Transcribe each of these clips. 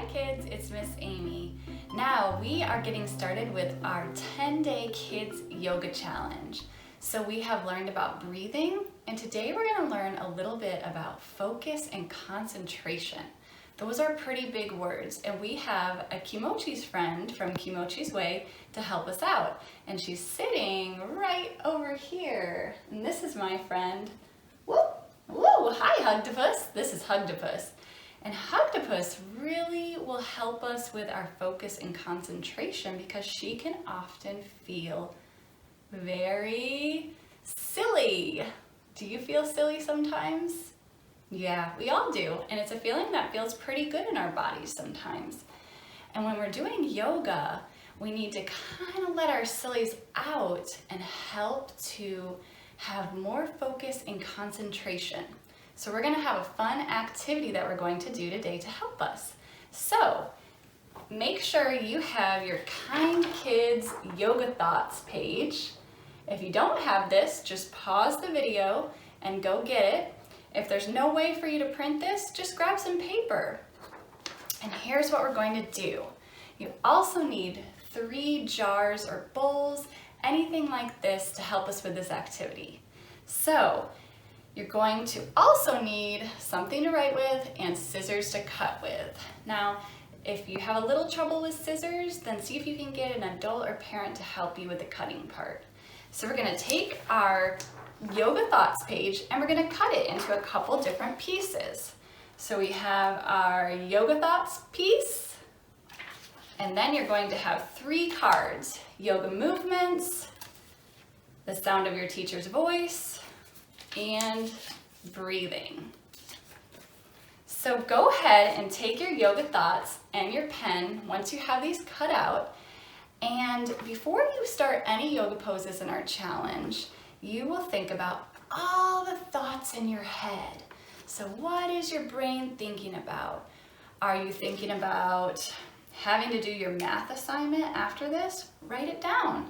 Hi kids, it's Miss Amy. Now we are getting started with our 10-day kids yoga challenge. So we have learned about breathing, and today we're going to learn a little bit about focus and concentration. Those are pretty big words, and we have a Kimochi's friend from Kimochi's Way to help us out. And she's sitting right over here. And this is my friend. Whoa, whoa, hi Hugtopus. This is Hugtopus. And Hugtopus really will help us with our focus and concentration because she can often feel very silly. Do you feel silly sometimes? Yeah, we all do. And it's a feeling that feels pretty good in our bodies sometimes. And when we're doing yoga, we need to kind of let our sillies out and help to have more focus and concentration. So we're going to have a fun activity that we're going to do today to help us. So make sure you have your Kind Kids Yoga Thoughts page. If you don't have this, just pause the video and go get it. If there's no way for you to print this, just grab some paper. And here's what we're going to do. You also need 3 jars or bowls, anything like this to help us with this activity. So you're going to also need something to write with and scissors to cut with. Now, if you have a little trouble with scissors, then see if you can get an adult or parent to help you with the cutting part. So we're going to take our Yoga Thoughts page and we're going to cut it into a couple different pieces. So we have our Yoga Thoughts piece, and then you're going to have 3 cards: yoga movements, the sound of your teacher's voice, and breathing. So go ahead and take your Yoga Thoughts and your pen once you have these cut out, and before you start any yoga poses in our challenge, you will think about all the thoughts in your head. So what is your brain thinking about? Are you thinking about having to do your math assignment after this? Write it down.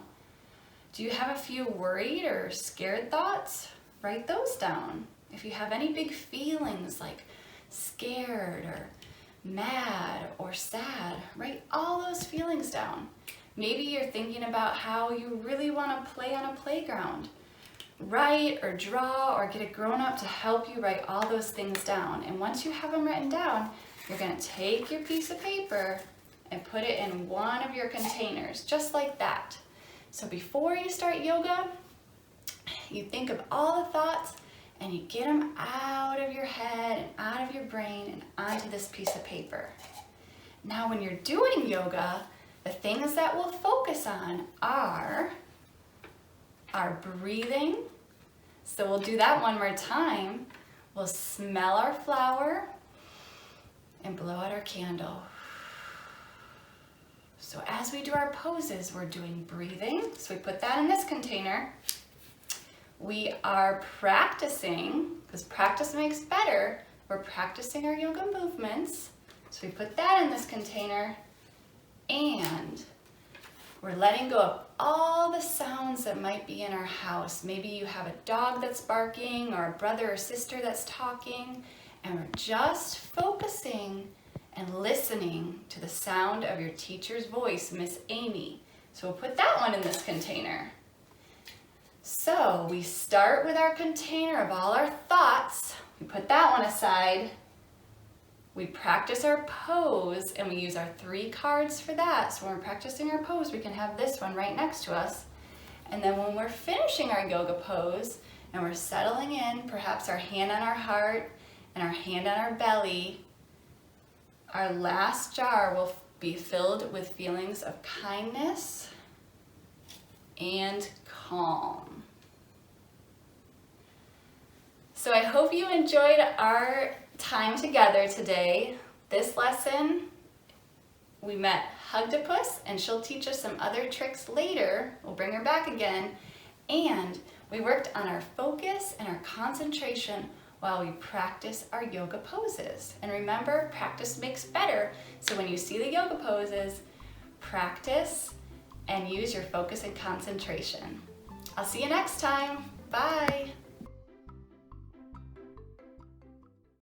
Do you have a few worried or scared thoughts? Write those down. If you have any big feelings like scared or mad or sad, write all those feelings down. Maybe you're thinking about how you really want to play on a playground. Write or draw or get a grown-up to help you write all those things down. And once you have them written down, you're going to take your piece of paper and put it in one of your containers, just like that. So before you start yoga, you think of all the thoughts and you get them out of your head and out of your brain and onto this piece of paper. Now when you're doing yoga, the things that we'll focus on are our breathing. So we'll do that one more time. We'll smell our flower and blow out our candle. So as we do our poses, we're doing breathing. So we put that in this container. We are practicing, because practice makes better, we're practicing our yoga movements. So we put that in this container, and we're letting go of all the sounds that might be in our house. Maybe you have a dog that's barking or a brother or sister that's talking, and we're just focusing and listening to the sound of your teacher's voice, Miss Amy. So we'll put that one in this container. So we start with our container of all our thoughts. We put that one aside. We practice our pose and we use our 3 cards for that. So when we're practicing our pose, we can have this one right next to us. And then when we're finishing our yoga pose and we're settling in, perhaps our hand on our heart and our hand on our belly, our last jar will be filled with feelings of kindness and calm. So I hope you enjoyed our time together today. This lesson, we met Hugtopus, and she'll teach us some other tricks later. We'll bring her back again. And we worked on our focus and our concentration while we practice our yoga poses. And remember, practice makes better. So when you see the yoga poses, practice and use your focus and concentration. I'll see you next time. Bye.